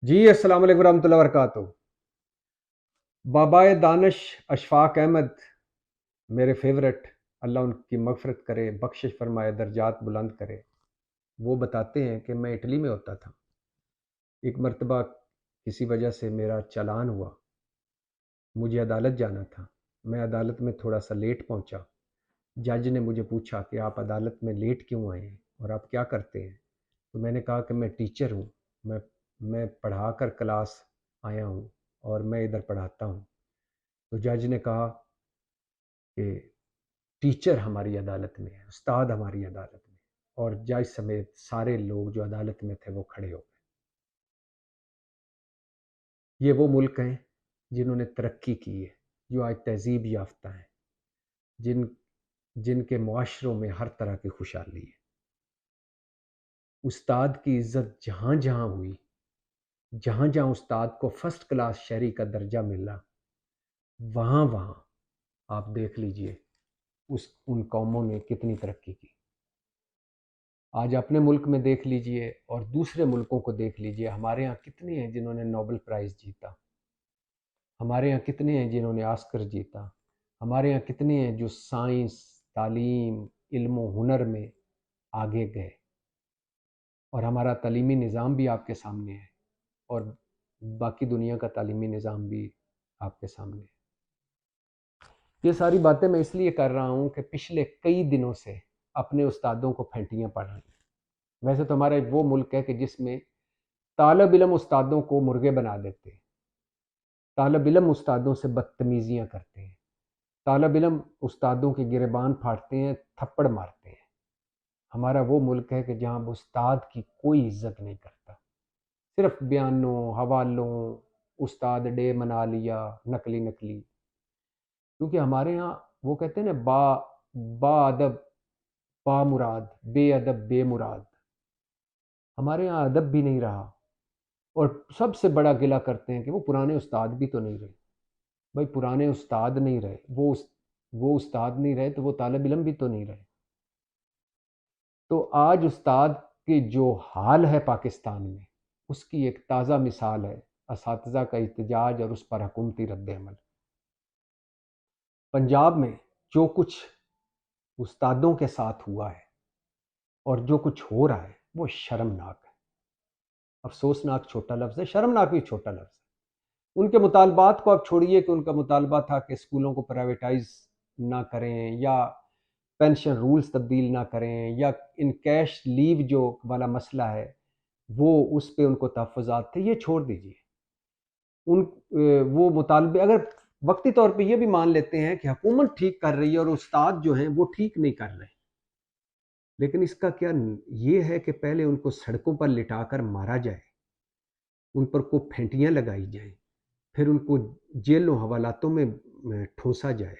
जी अस्सलाम वालेकुम रहमतुल्लाहि व बरकातहू। बाबाए दानिश अशफाक अहमद मेरे फेवरेट, अल्लाह उनकी मगफरत करे, बख्शिश फरमाए, दर्जात बुलंद करे। वो बताते हैं कि मैं इटली में होता था। एक मर्तबा किसी वजह से मेरा चालान हुआ, मुझे अदालत जाना था। मैं अदालत में थोड़ा सा लेट पहुंचा। जज ने मुझे पूछा कि आप अदालत में लेट क्यों आए हैं और आप क्या करते हैं। तो मैंने कहा कि मैं टीचर हूँ, मैं मैं पढ़ा कर क्लास आया हूँ और मैं इधर पढ़ाता हूँ। तो जज ने कहा कि टीचर हमारी अदालत में है, उस्ताद हमारी अदालत में। और जज समेत सारे लोग जो अदालत में थे वो खड़े हो गए। ये वो मुल्क हैं जिन्होंने तरक्की की है, जो आज तहजीब याफ्ता हैं, जिनके मुआशरों में हर तरह की खुशहाली है। उस्ताद की इज़्ज़त जहाँ जहाँ हुई, जहाँ जहाँ उस्ताद को फर्स्ट क्लास शहरी का दर्जा मिला, वहाँ वहाँ आप देख लीजिए उन कौमों ने कितनी तरक्की की। आज अपने मुल्क में देख लीजिए और दूसरे मुल्कों को देख लीजिए। हमारे यहाँ कितने हैं जिन्होंने नोबेल प्राइज़ जीता, हमारे यहाँ कितने हैं जिन्होंने ऑस्कर जीता, हमारे यहाँ कितने हैं जो साइंस, तालीम, इल्म हुनर में आगे गए। और हमारा तालीमी निज़ाम भी आपके सामने है और बाकी दुनिया का तालीमी निज़ाम भी आपके सामने है। ये सारी बातें मैं इसलिए कर रहा हूँ कि पिछले कई दिनों से अपने उस्तादों को फेंटियाँ पड़ रही हैं। वैसे तो हमारा वो मुल्क है कि जिसमें तालब इल्म उस्तादों को मुर्गे बना देते हैं, तालब इल्म उस्तादों से बदतमीज़ियाँ करते हैं, तालब इल्म उस्तादों के गिरेबान फाड़ते हैं, थप्पड़ मारते हैं। हमारा वो मुल्क है कि जहाँ उस्ताद की कोई इज्जत नहीं करता, सिर्फ बयानों, हवालों, उस्ताद डे मना लिया, नकली नकली। क्योंकि हमारे यहाँ वो कहते हैं ना, बा अदब बा मुराद, बे अदब बे मुराद। हमारे यहाँ अदब भी नहीं रहा और सबसे बड़ा गिला करते हैं कि वो पुराने उस्ताद भी तो नहीं रहे। भाई पुराने उस्ताद नहीं रहे, वो उस्ताद नहीं रहे तो वो तालिब इल्म भी तो नहीं रहे। तो आज उस्ताद के जो हाल है पाकिस्तान में, उसकी एक ताज़ा मिसाल है असातिज़ा का एहतजाज और उस पर हुकूमती रद्द-ए-अमल। पंजाब में जो कुछ उस्तादों के साथ हुआ है और जो कुछ हो रहा है वो शर्मनाक है। अफसोसनाक छोटा लफ्ज़ है, शर्मनाक भी छोटा लफ्ज़ है। उनके मुतालबात को आप छोड़िए कि उनका मुतालबा था कि स्कूलों को प्राइवेटाइज ना करें या पेंशन रूल्स तब्दील ना करें या इन कैश लीव जो वाला मसला है वो उस पे उनको तहफ़्फ़ुज़ात थे, ये छोड़ दीजिए। वो मुतालबे अगर वक्ती तौर पे ये भी मान लेते हैं कि हुकूमत ठीक कर रही है और उस्ताद जो हैं वो ठीक नहीं कर रहे, लेकिन इसका क्या ये है कि पहले उनको सड़कों पर लिटाकर मारा जाए, उन पर को फेंटियाँ लगाई जाएँ, फिर उनको जेलों हवालातों में ठूंसा जाए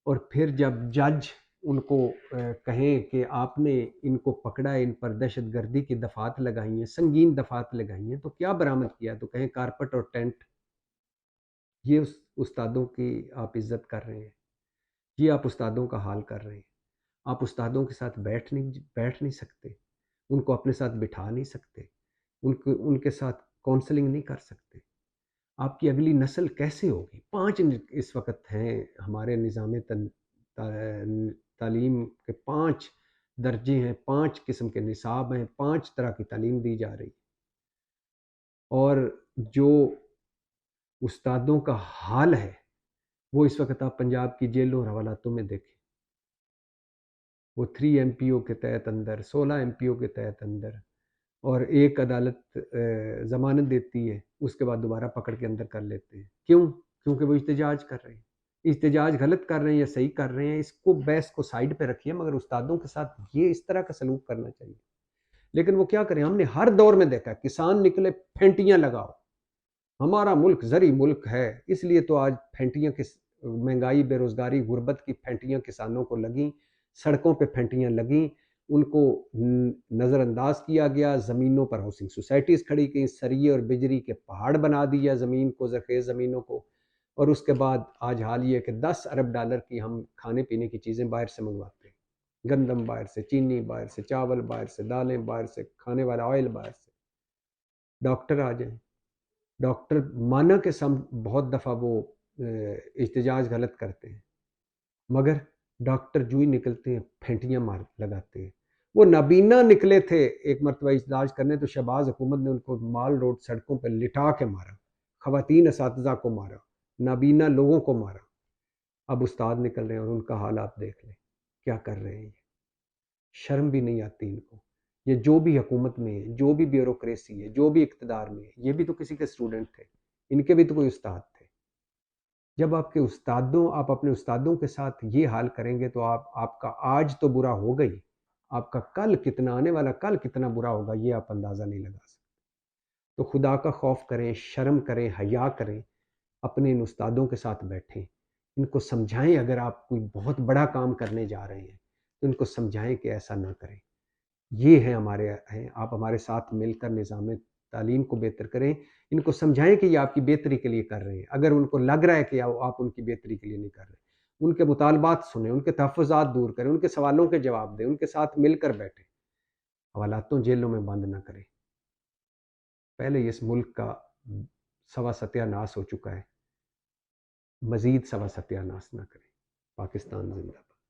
और फिर जब जज उनको कहें कि आपने इनको पकड़ा है, इन पर दहशत गर्दी की दफ़ात लगाई हैं, संगीन दफ़ात लगाई हैं, तो क्या बरामद किया, तो कहें कारपेट और टेंट। ये उस्तादों की आप इज़्ज़त कर रहे हैं, ये आप उस्तादों का हाल कर रहे हैं। आप उस्तादों के साथ बैठ नहीं सकते, उनको अपने साथ बिठा नहीं सकते, उनके साथ काउंसलिंग नहीं कर सकते। आपकी अगली नस्ल कैसे होगी? 5 इस वक़्त हैं हमारे निज़ाम तालीम के 5 दर्जे हैं, 5 किस्म के निसाब हैं, 5 तरह की तालीम दी जा रही है। और जो उस्तादों का हाल है, वो इस वक़्त आप पंजाब की जेलों और हवालातों में देखें। वो 3 एमपीओ के तहत अंदर, 16 एमपीओ के तहत अंदर, और एक अदालत ज़मानत देती है, उसके बाद दोबारा पकड़ के अंदर कर लेते हैं। क्यों? क्योंकि वो एहतजाज कर रहे हैं। एहतजाज गलत कर रहे हैं या सही कर रहे हैं, इसको बहस को साइड पे रखिए, मगर उस्तादों के साथ ये इस तरह का सलूक करना चाहिए। लेकिन वो क्या करें, हमने हर दौर में देखा, किसान निकले फेंटियाँ लगाओ। हमारा मुल्क ज़री मुल्क है, इसलिए तो आज फेंटियाँ महंगाई, बेरोज़गारी, गुर्बत की फेंटियाँ किसानों को लगीं, सड़कों पे फेंटियाँ लगीं, उनको नज़रअंदाज किया गया, ज़मीनों पर हाउसिंग सोसाइटीज़ खड़ी की, सरिये और बिजली के पहाड़ बना दिया ज़मीन को, ज़रख़ेज़ ज़मीनों को। और उसके बाद आज हाल ये है कि 10 अरब डॉलर की हम खाने पीने की चीज़ें बाहर से मंगवाते हैं। गंदम बाहर से, चीनी बाहर से, चावल बाहर से, दालें बाहर से, खाने वाला ऑयल बाहर से। डॉक्टर आ जाएँ, ڈاکٹر مانا کہ بہت دفعہ وہ احتجاج غلط کرتے ہیں، مگر ڈاکٹر جو ہی نکلتے ہیں پھینٹیاں مار لگاتے ہیں۔ وہ نابینا نکلے تھے ایک مرتبہ احتجاج کرنے، تو شہباز حکومت نے ان کو مال روڈ سڑکوں پہ لٹا کے مارا، خواتین اساتذہ کو مارا، نابینا لوگوں کو مارا۔ اب استاد نکل رہے ہیں اور ان کا حال آپ دیکھ لیں کیا کر رہے ہیں۔ یہ شرم بھی نہیں آتی ان کو۔ یہ جو بھی حکومت میں ہے، جو بھی بیوروکریسی ہے، جو بھی اقتدار میں ہے، یہ بھی تو کسی کے اسٹوڈنٹ تھے، ان کے بھی تو کوئی استاد تھے۔ جب آپ اپنے استادوں کے ساتھ یہ حال کریں گے تو آپ کا آج تو برا ہو گئی، آپ کا کل کتنا آنے والا کل کتنا برا ہوگا یہ آپ اندازہ نہیں لگا سکتے۔ تو خدا کا خوف کریں، شرم کریں، حیا کریں، اپنے ان استادوں کے ساتھ بیٹھیں، ان کو سمجھائیں۔ اگر آپ کوئی بہت بڑا کام کرنے جا رہے ہیں تو ان کو سمجھائیں کہ ایسا نہ کریں۔ یہ ہیں آپ ہمارے ساتھ مل کر نظام تعلیم کو بہتر کریں، ان کو سمجھائیں کہ یہ آپ کی بہتری کے لیے کر رہے ہیں۔ اگر ان کو لگ رہا ہے کہ آپ ان کی بہتری کے لیے نہیں کر رہے، ان کے مطالبات سنیں، ان کے تحفظات دور کریں، ان کے سوالوں کے جواب دیں، ان کے ساتھ مل کر بیٹھیں، حوالاتوں جیلوں میں بند نہ کریں۔ پہلے اس ملک کا سوا ستیہ ناس ہو چکا ہے، مزید سوا ستیہ ناس نہ کریں۔ پاکستان زندہ باد۔